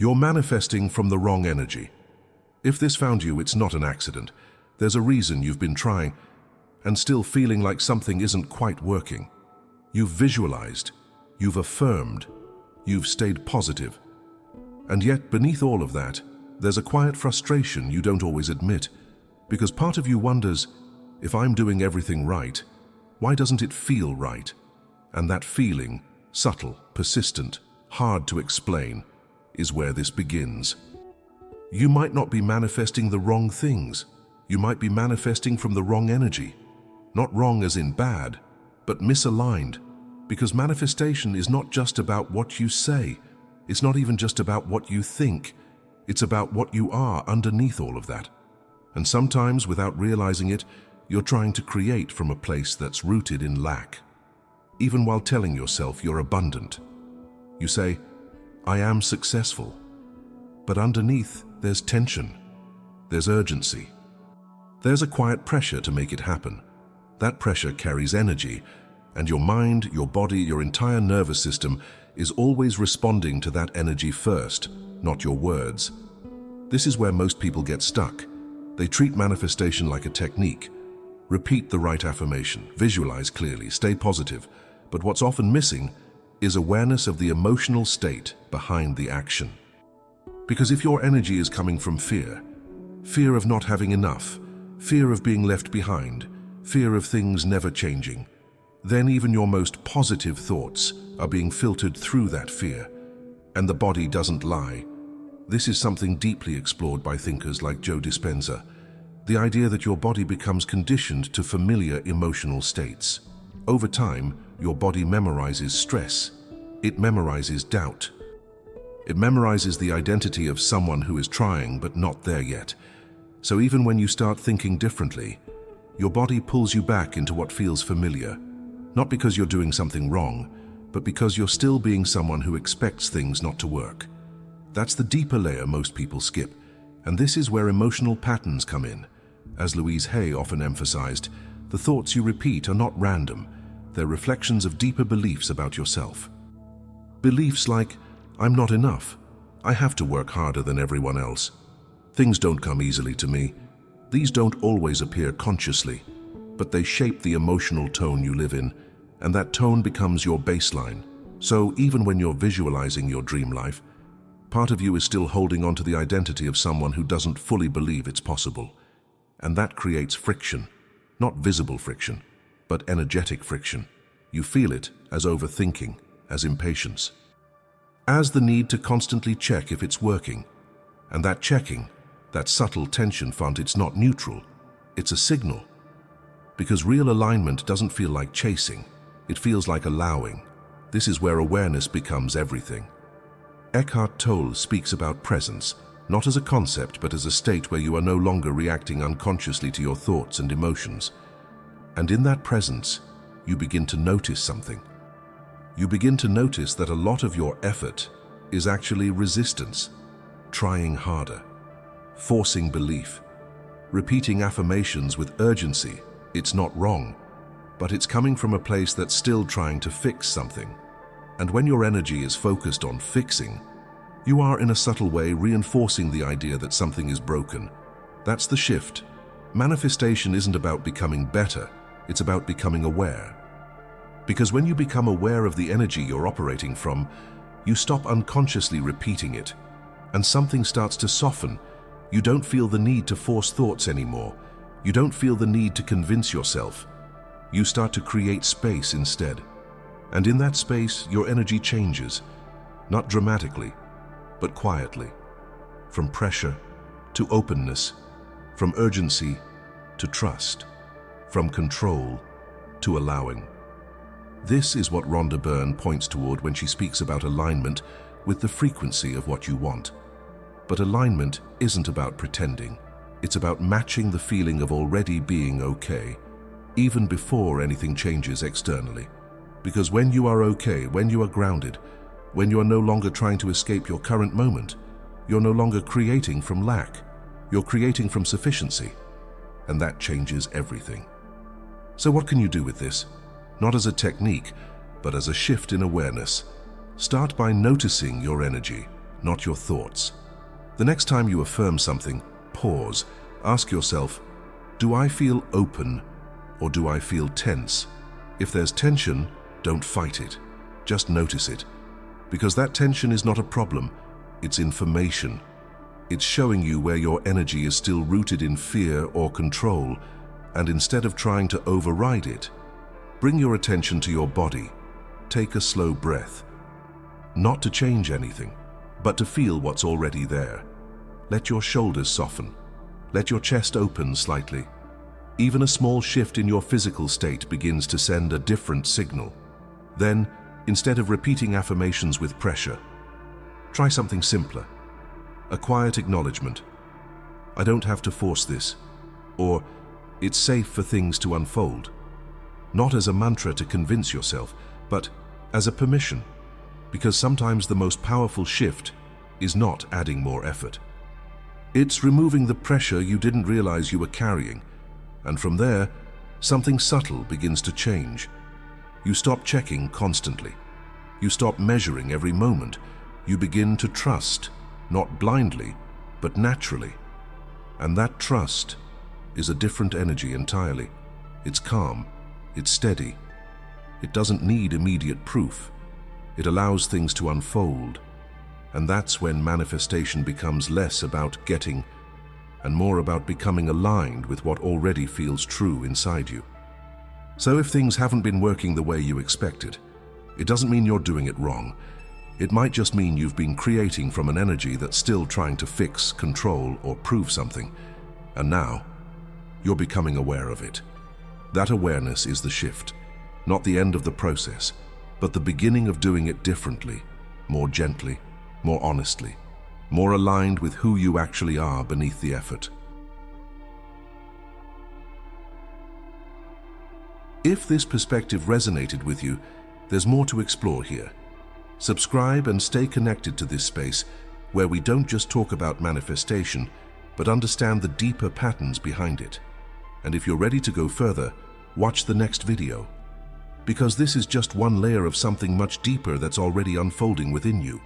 You're manifesting from the wrong energy. If this found you, it's not an accident. There's a reason you've been trying and still feeling like something isn't quite working. You've visualized, you've affirmed, you've stayed positive. And yet, beneath all of that, there's a quiet frustration you don't always admit, because part of you wonders, if I'm doing everything right, why doesn't it feel right? And that feeling, subtle, persistent, hard to explain, is where this begins. You might not be manifesting the wrong things. You might be manifesting from the wrong energy. Not wrong as in bad, but misaligned. Because manifestation is not just about what you say. It's not even just about what you think. It's about what you are underneath all of that. And sometimes, without realizing it, you're trying to create from a place that's rooted in lack. Even while telling yourself you're abundant. You say, I am successful. But underneath, there's tension. There's urgency. There's a quiet pressure to make it happen. That pressure carries energy, and your mind, your body, your entire nervous system is always responding to that energy first, not your words. This is where most people get stuck. They treat manifestation like a technique. Repeat the right affirmation, visualize clearly, stay positive. But what's often missing is awareness of the emotional state behind the action. Because if your energy is coming from fear, fear of not having enough, fear of being left behind, fear of things never changing, then even your most positive thoughts are being filtered through that fear. And the body doesn't lie. This is something deeply explored by thinkers like Joe Dispenza. The idea that your body becomes conditioned to familiar emotional states. Over time, your body memorizes stress. It memorizes doubt. It memorizes the identity of someone who is trying but not there yet. So even when you start thinking differently, your body pulls you back into what feels familiar. Not because you're doing something wrong, but because you're still being someone who expects things not to work. That's the deeper layer most people skip. And this is where emotional patterns come in. As Louise Hay often emphasized, the thoughts you repeat are not random. They're reflections of deeper beliefs about yourself. Beliefs like, I'm not enough. I have to work harder than everyone else. Things don't come easily to me. These don't always appear consciously, but they shape the emotional tone you live in, and that tone becomes your baseline. So even when you're visualizing your dream life, part of you is still holding on to the identity of someone who doesn't fully believe it's possible. And that creates friction, not visible friction, but energetic friction. You feel it as overthinking, as impatience, as the need to constantly check if it's working. And that checking, that subtle tension font, it's not neutral, it's a signal. Because real alignment doesn't feel like chasing, it feels like allowing. This is where awareness becomes everything. Eckhart Tolle speaks about presence, not as a concept, but as a state where you are no longer reacting unconsciously to your thoughts and emotions. And in that presence, you begin to notice something. You begin to notice that a lot of your effort is actually resistance, trying harder, forcing belief, repeating affirmations with urgency. It's not wrong, but it's coming from a place that's still trying to fix something. And when your energy is focused on fixing, you are in a subtle way reinforcing the idea that something is broken. That's the shift. Manifestation isn't about becoming better, it's about becoming aware. Because when you become aware of the energy you're operating from, you stop unconsciously repeating it, and something starts to soften. You don't feel the need to force thoughts anymore. You don't feel the need to convince yourself. You start to create space instead. And in that space, your energy changes, not dramatically, but quietly. From pressure to openness, from urgency to trust, from control to allowing. This is what Rhonda Byrne points toward when she speaks about alignment with the frequency of what you want. But alignment isn't about pretending. It's about matching the feeling of already being okay, even before anything changes externally. Because when you are okay, when you are grounded, when you are no longer trying to escape your current moment, you're no longer creating from lack. You're creating from sufficiency. And that changes everything. So what can you do with this? Not as a technique, but as a shift in awareness. Start by noticing your energy. not your thoughts. The next time you affirm something, pause. Ask yourself, do I feel open or do I feel tense? If there's tension, don't fight it. Just notice it. Because that tension is not a problem, it's information. It's showing you where your energy is still rooted in fear or control, and instead of trying to override it, bring your attention to your body. Take a slow breath. Not to change anything, but to feel what's already there. Let your shoulders soften. Let your chest open slightly. Even a small shift in your physical state begins to send a different signal. Then, instead of repeating affirmations with pressure, try something simpler. A quiet acknowledgement. I don't have to force this. Or, it's safe for things to unfold. Not as a mantra to convince yourself, but as a permission. Because sometimes the most powerful shift is not adding more effort. It's removing the pressure you didn't realize you were carrying, and from there, something subtle begins to change. You stop checking constantly. You stop measuring every moment. You begin to trust, not blindly, but naturally. And that trust is a different energy entirely. It's calm, it's steady. It doesn't need immediate proof. It allows things to unfold. And that's when manifestation becomes less about getting and more about becoming aligned with what already feels true inside you. So if things haven't been working the way you expected, it doesn't mean you're doing it wrong. It might just mean you've been creating from an energy that's still trying to fix, control, or prove something. And now, you're becoming aware of it. That awareness is the shift, not the end of the process, but the beginning of doing it differently, more gently, more honestly, more aligned with who you actually are beneath the effort. If this perspective resonated with you, there's more to explore here. Subscribe and stay connected to this space where we don't just talk about manifestation, but understand the deeper patterns behind it. And if you're ready to go further, watch the next video. Because this is just one layer of something much deeper that's already unfolding within you.